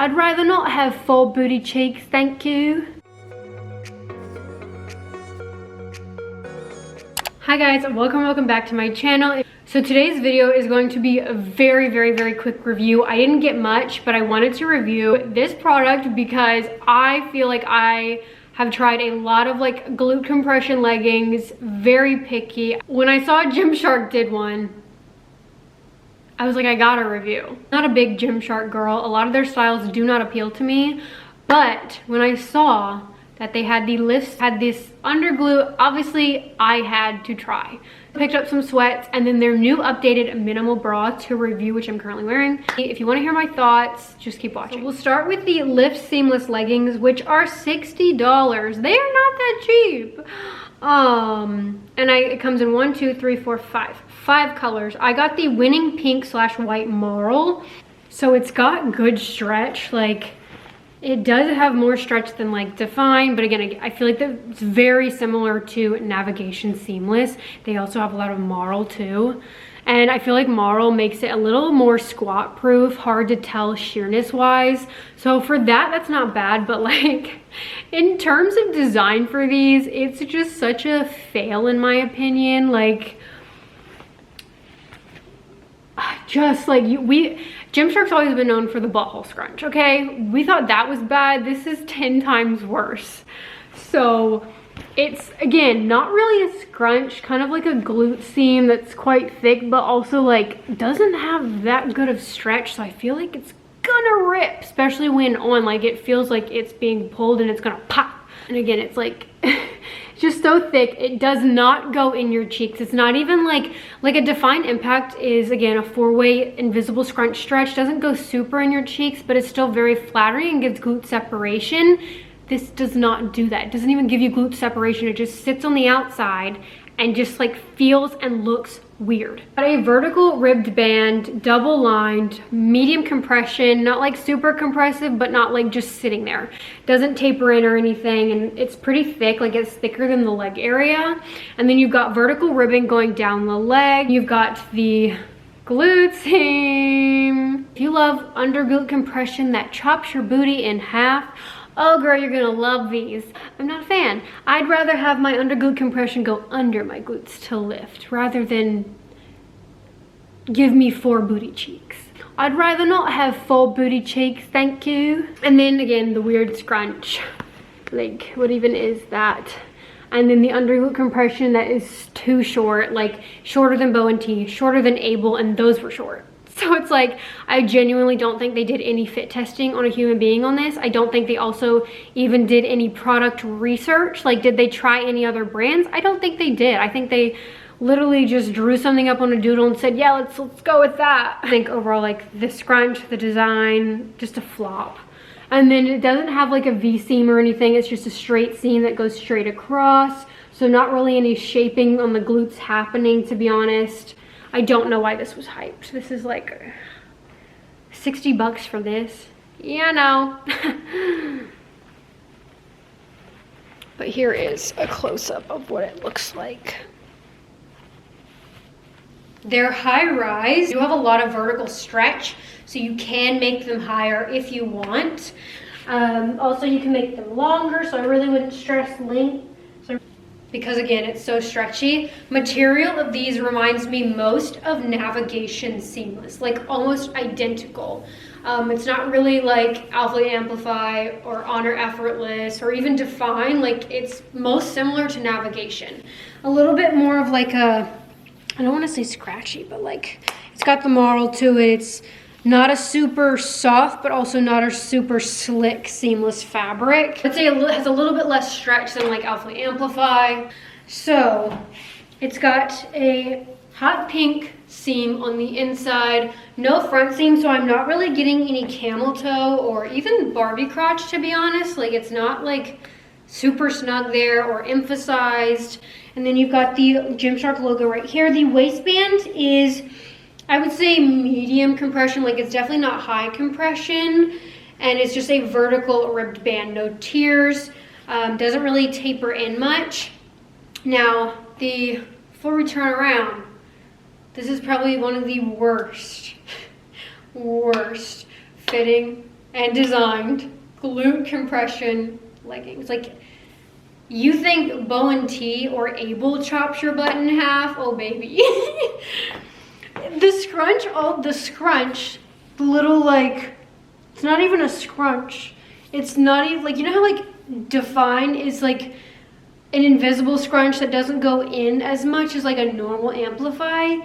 I'd rather not have full booty cheeks, thank you. Hi guys, welcome back to my channel. So today's video is going to be a very quick review. I didn't get much, but I wanted to review this product because I feel like I have tried a lot of like glute compression leggings, very picky. When I saw GYMSHARK did one, I was like, I gotta review. Not a big GYMSHARK girl. A lot of their styles do not appeal to me, but when I saw that they had the lifts, had this under glute, obviously I had to try. Picked up some sweats and then their new updated minimal bra to review, which I'm currently wearing. If you want to hear my thoughts, just keep watching. So we'll start with the Lift Seamless leggings, which are $60. They are not that cheap. It comes in 1, 2, 3, 4, 5 colors. I got the winning pink / white marl. So it's got good stretch. Like, it does have more stretch than like Define, but again, I feel like it's very similar to Navigation Seamless. They also have a lot of marl too. And I feel like marl makes it a little more squat proof, hard to tell sheerness wise. So for that, that's not bad, but like in terms of design for these, it's just such a fail in my opinion. Like, just like GYMSHARK's always been known for the butthole scrunch, okay? We thought that was bad. This is 10 times worse. So it's, again, not really a scrunch, kind of like a glute seam that's quite thick, but also like doesn't have that good of stretch. So I feel like it's gonna rip, especially when on, like it feels like it's being pulled and it's gonna pop. And again, it's like, just so thick, it does not go in your cheeks. It's not even like a Define Impact is, again, a 4-way invisible scrunch stretch. Doesn't go super in your cheeks, but it's still very flattering and gives glute separation. This does not do that. It doesn't even give you glute separation. It just sits on the outside and just like feels and looks weird. Got a vertical ribbed band, double lined, medium compression, not like super compressive, but not like just sitting there. Doesn't taper in or anything, and it's pretty thick, like it's thicker than the leg area. And then you've got vertical ribbing going down the leg. You've got the glute seam. If you love under glute compression that chops your booty in half, oh girl, you're gonna love these. I'm not a fan. I'd rather have my under glute compression go under my glutes to lift rather than give me 4 booty cheeks. I'd rather not have full booty cheeks, thank you. And then again, the weird scrunch. Like, what even is that? And then the under glute compression that is too short, like shorter than Bow and T, shorter than Able, and those were short. So it's like, I genuinely don't think they did any fit testing on a human being on this. I don't think they also even did any product research. Like, did they try any other brands? I don't think they did. I think they literally just drew something up on a doodle and said, yeah, let's go with that. I think overall, like the scrunch, the design, just a flop. And then it doesn't have like a V-seam or anything. It's just a straight seam that goes straight across. So not really any shaping on the glutes happening, to be honest. I don't know why this was hyped. This is like $60 for this. Yeah, no. But here is a close-up of what it looks like. They're high-rise. You have a lot of vertical stretch, so you can make them higher if you want. Also, you can make them longer, so I really wouldn't stress length. Because again, it's so stretchy. Material of these reminds me most of Navigation Seamless, like almost identical. It's not really like ALPHALETE Amplify or Honor Effortless or even Define. Like, it's most similar to Navigation. A little bit more of like a, I don't want to say scratchy, but like it's got the marl to it. It's not a super soft, but also not a super slick seamless fabric. I'd say it has a little bit less stretch than like ALPHALETE Amplify. So it's got a hot pink seam on the inside, no front seam, so I'm not really getting any camel toe or even Barbie crotch, to be honest. Like, it's not like super snug there or emphasized. And then you've got the GYMSHARK logo right here. The waistband is, I would say, medium compression. Like, it's definitely not high compression, and it's just a vertical ribbed band, no tiers. Doesn't really taper in much. Now, before we turn around, this is probably one of the worst fitting and designed glute compression leggings. Like, you think Bowen T or Able chops your butt in half? Oh baby. The scrunch, the little, like, it's not even a scrunch. It's not even, like, you know how like Define is like an invisible scrunch that doesn't go in as much as like a normal Amplify?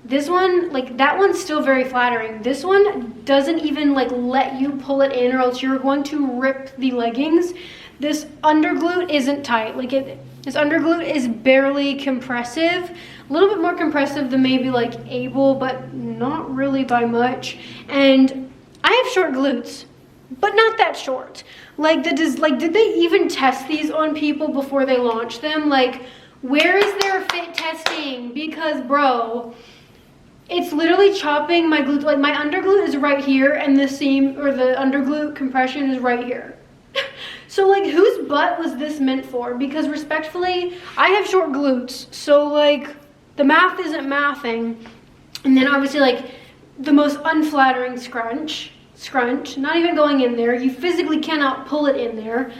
This one, like, that one's still very flattering. This one doesn't even like let you pull it in, or else you're going to rip the leggings. This underglute isn't tight. Like, this underglute is barely compressive. A little bit more compressive than maybe like Able, but not really by much. And I have short glutes, but not that short. Like, did they even test these on people before they launched them? Like, where is their fit testing? Because, bro, it's literally chopping my glute. Like, my underglute is right here, and the seam, or the underglute compression, is right here. So, like, whose butt was this meant for? Because, respectfully, I have short glutes, so, like, the math isn't mathing. And then, obviously, like, the most unflattering scrunch, not even going in there. You physically cannot pull it in there.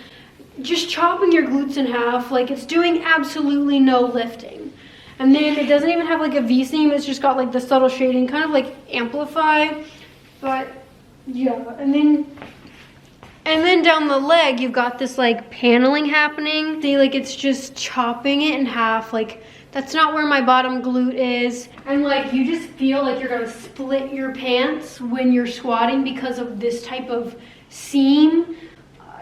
Just chopping your glutes in half, like, it's doing absolutely no lifting. And then it doesn't even have like a V-seam, it's just got like the subtle shading, kind of like Amplify. But yeah, and then down the leg, you've got this like paneling happening. See, like, it's just chopping it in half. Like, that's not where my bottom glute is. And like, you just feel like you're gonna split your pants when you're squatting because of this type of seam.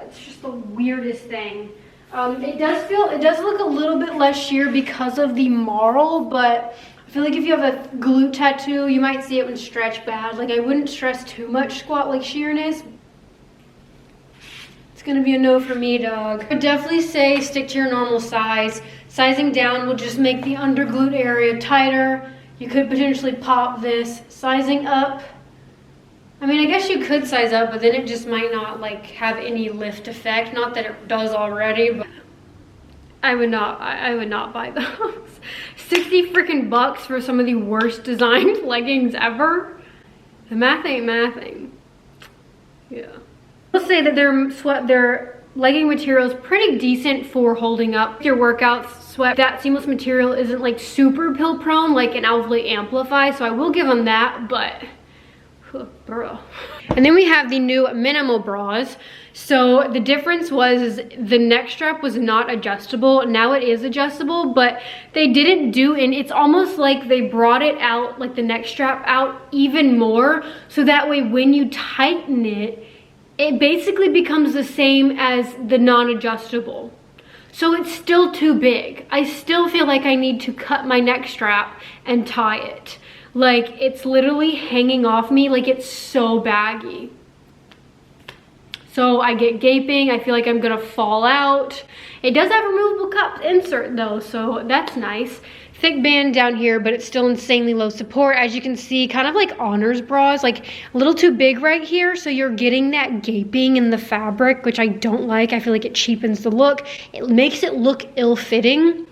It's just the weirdest thing. It does look a little bit less sheer because of the marl, but I feel like if you have a glute tattoo, you might see it when stretched bad. Like, I wouldn't stress too much squat like sheerness. It's gonna be a no for me, dog. I would definitely say stick to your normal size. Sizing down will just make the underglute area tighter. You could potentially pop this. Sizing up, I mean, I guess you could size up, but then it just might not like have any lift effect. Not that it does already, but I would not buy those. 60 freaking bucks for some of the worst designed leggings ever. The math ain't mathing. Yeah. I'll say that their legging material is pretty decent for holding up your workouts. Sweat. That seamless material isn't like super pill prone like an ALPHALETE Amplify, so I will give them that, but bro. And then we have the new minimal bras. So the difference was the neck strap was not adjustable. Now it is adjustable, but they didn't do, and it's almost like they brought it out, like the neck strap out even more, so that way when you tighten it, it basically becomes the same as the non-adjustable. So it's still too big. I still feel like I need to cut my neck strap and tie it. Like, it's literally hanging off me, like it's so baggy. So I get gaping, I feel like I'm gonna fall out. It does have removable cup insert though, so that's nice. Thick band down here, but it's still insanely low support. As you can see, kind of like Honors bras, like a little too big right here, so you're getting that gaping in the fabric, which I don't like. I feel like it cheapens the look. It makes it look ill-fitting.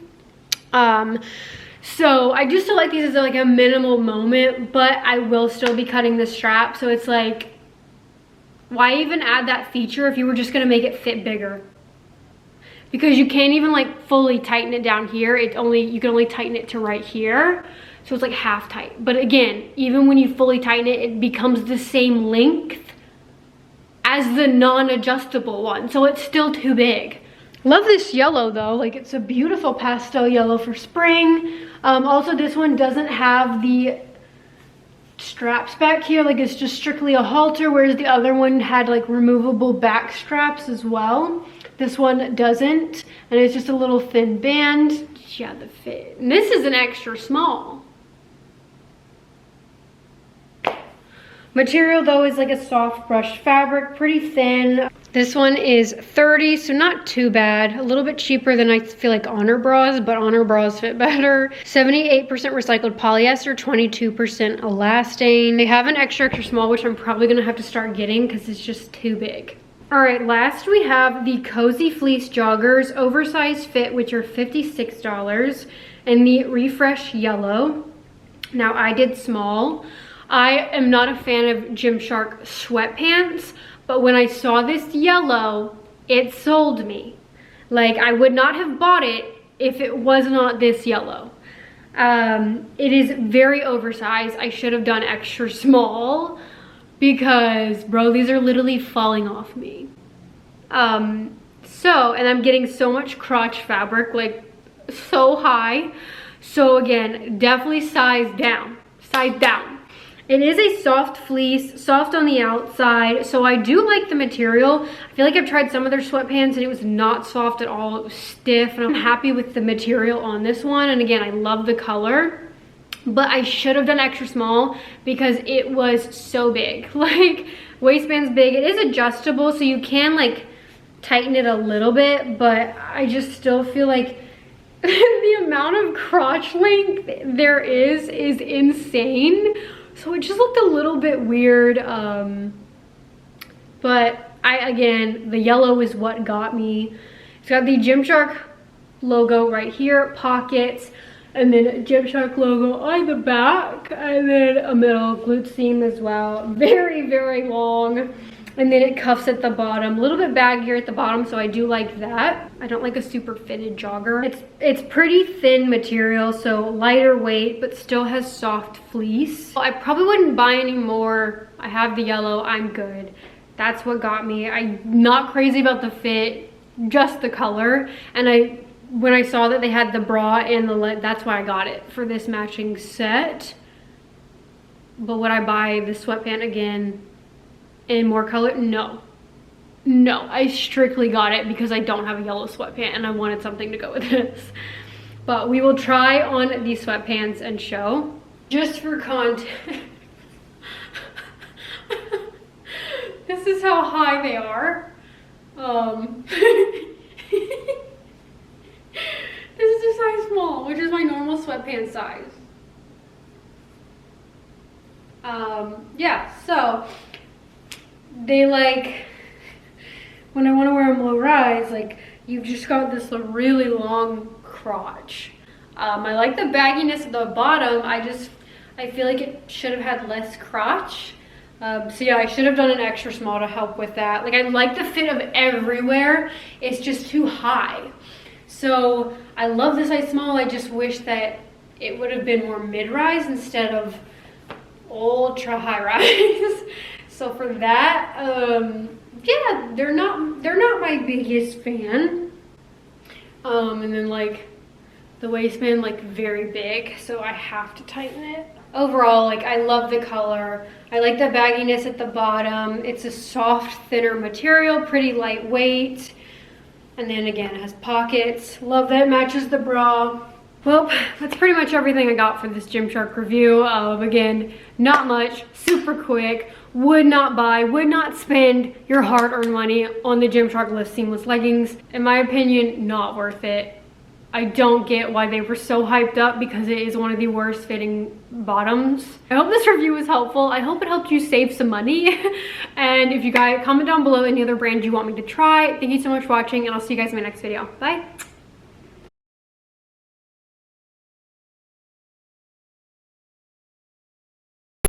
So I do still like these as like a minimal moment, but I will still be cutting the strap. So it's like, why even add that feature if you were just gonna make it fit bigger? Because you can't even like fully tighten it down here. You can only tighten it to right here. So it's like half tight. But again, even when you fully tighten it, it becomes the same length as the non-adjustable one. So it's still too big. Love this yellow though. Like, it's a beautiful pastel yellow for spring. Also, this one doesn't have the straps back here. Like, it's just strictly a halter, whereas the other one had like removable back straps as well. This one doesn't, and it's just a little thin band. Yeah, the fit. And this is an extra small. Material though is like a soft brushed fabric, pretty thin. This one is $30, so not too bad. A little bit cheaper than I feel like Honor bras, but Honor bras fit better. 78% recycled polyester, 22% elastane. They have an extra small, which I'm probably gonna have to start getting because it's just too big. All right, last we have the Cozy Fleece joggers, oversized fit, which are $56, and the Refresh yellow. Now, I did small. I am not a fan of GYMSHARK sweatpants, But when I saw this yellow, it sold me. Like, I would not have bought it if it was not this yellow. It is very oversized. I should have done extra small because, bro, these are literally falling off me. And I'm getting so much crotch fabric, like so high. So again, definitely size down. It is a soft fleece, soft on the outside, so I do like the material. I feel like I've tried some of their sweatpants and it was not soft at all. It was stiff, and I'm happy with the material on this one. And again, I love the color, but I should have done extra small because it was so big. Like, waistband's big. It is adjustable, so you can like tighten it a little bit, but I just still feel like the amount of crotch length there is insane. So it just looked a little bit weird, but again, the yellow is what got me. It's got the GYMSHARK logo right here, pockets, and then a GYMSHARK logo on the back, and then a middle glute seam as well. Very, very long. And then it cuffs at the bottom, a little bit baggier at the bottom, so I do like that. I don't like a super fitted jogger. It's pretty thin material, so lighter weight, but still has soft fleece. I probably wouldn't buy any more. I have the yellow, I'm good. That's what got me. I'm not crazy about the fit, just the color. And when I saw that they had the bra and the leg, that's why I got it for this matching set. But would I buy the sweatpant again in more color? No, I strictly got it because I don't have a yellow sweatpant and I wanted something to go with this. But we will try on these sweatpants and show, just for content. This is how high they are. This is a size small, which is my normal sweatpants size. Yeah, so they, like, when I want to wear them low rise, like, you've just got this really long crotch. I like the bagginess at the bottom. I feel like it should have had less crotch. So yeah, I should have done an extra small to help with that. Like, I like the fit of everywhere. It's just too high. So I love the size small. I just wish that it would have been more mid-rise instead of ultra high rise. So for that, yeah, they're not my biggest fan. And then, like, the waistband, like, very big, so I have to tighten it. Overall, like, I love the color. I like the bagginess at the bottom. It's a soft, thinner material, pretty lightweight. And then again, it has pockets. Love that it matches the bra. Well, that's pretty much everything I got for this GYMSHARK review. Again, not much, super quick. Would not buy, would not spend your hard-earned money on the GYMSHARK Lift Seamless leggings. In my opinion, not worth it. I don't get why they were so hyped up because it is one of the worst fitting bottoms. I hope this review was helpful. I hope it helped you save some money. And if you guys comment down below any other brands you want me to try. Thank you so much for watching, and I'll see you guys in my next video. Bye.